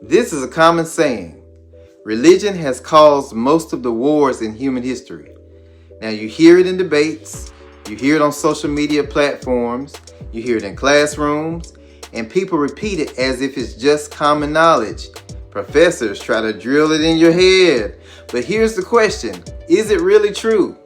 This is a common saying. Religion has caused most of the wars in human history. Now you hear it in debates, you hear it on social media platforms, you hear it in classrooms, and people repeat it as if it's just common knowledge. Professors try to drill it in your head. But here's the question, is it really true?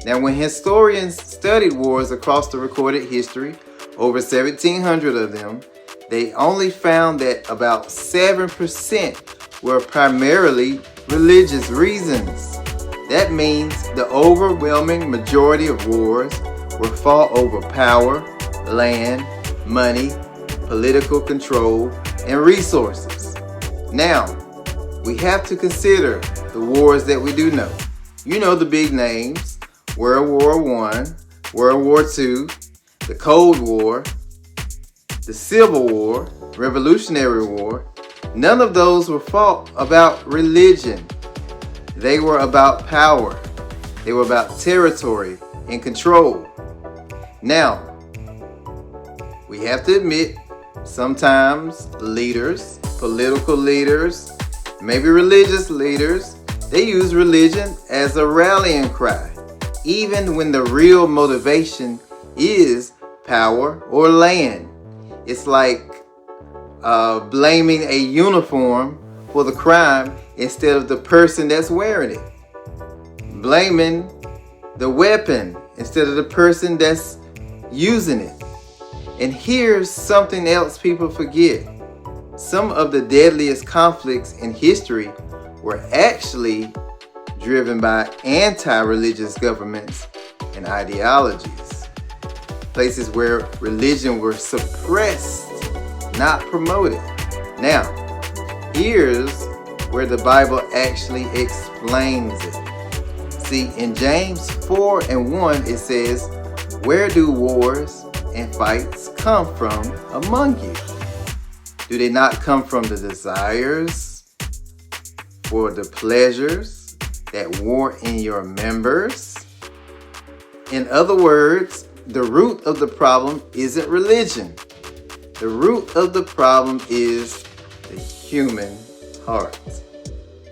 Now when historians studied wars across the recorded history, over 1,700 of them, they only found that about 7% were primarily religious reasons. That means the overwhelming majority of wars were fought over power, land, money, political control, and resources. Now, we have to consider the wars that we do know. You know the big names: World War I, World War II, the Cold War, the Civil War, Revolutionary War. None of those were fought about religion. They were about power. They were about territory and control. Now, we have to admit, sometimes leaders, political leaders, maybe religious leaders, they use religion as a rallying cry, even when the real motivation is power or land. It's like blaming a uniform for the crime instead of the person that's wearing it. Blaming the weapon instead of the person that's using it. And here's something else people forget. Some of the deadliest conflicts in history were actually driven by anti-religious governments and ideologies. Places where religion were suppressed, not promoted. Now, here's where the Bible actually explains it. See, in James 4:1, it says, "Where do wars and fights come from among you? Do they not come from the desires for the pleasures that war in your members?" In other words, the root of the problem isn't religion. The root of the problem is the human heart.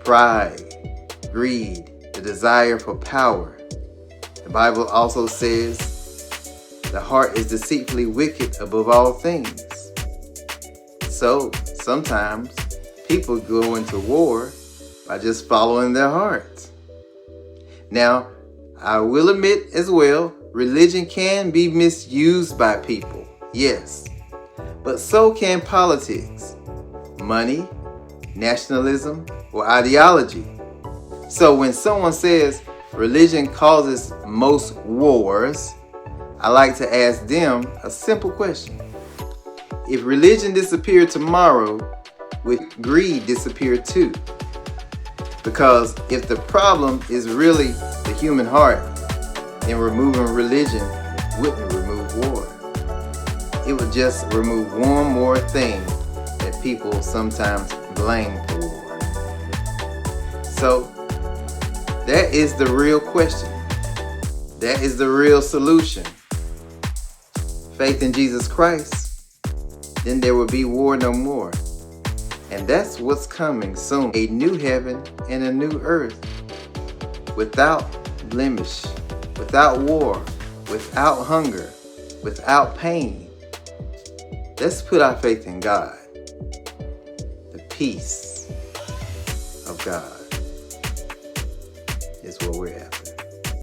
Pride, greed, the desire for power. The Bible also says the heart is deceitfully wicked above all things. So sometimes people go into war by just following their heart. Now, I will admit as well, religion can be misused by people, yes, but so can politics, money, nationalism, or ideology. So when someone says religion causes most wars, I like to ask them a simple question. If religion disappeared tomorrow, would greed disappear too? Because if the problem is really the human heart, then removing religion wouldn't remove war. It would just remove one more thing that people sometimes blame for war. So, that is the real question. That is the real solution. Faith in Jesus Christ, then there will be war no more. And that's what's coming soon. A new heaven and a new earth. Without blemish, without war, without hunger, without pain. Let's put our faith in God. The peace of God is what we're after.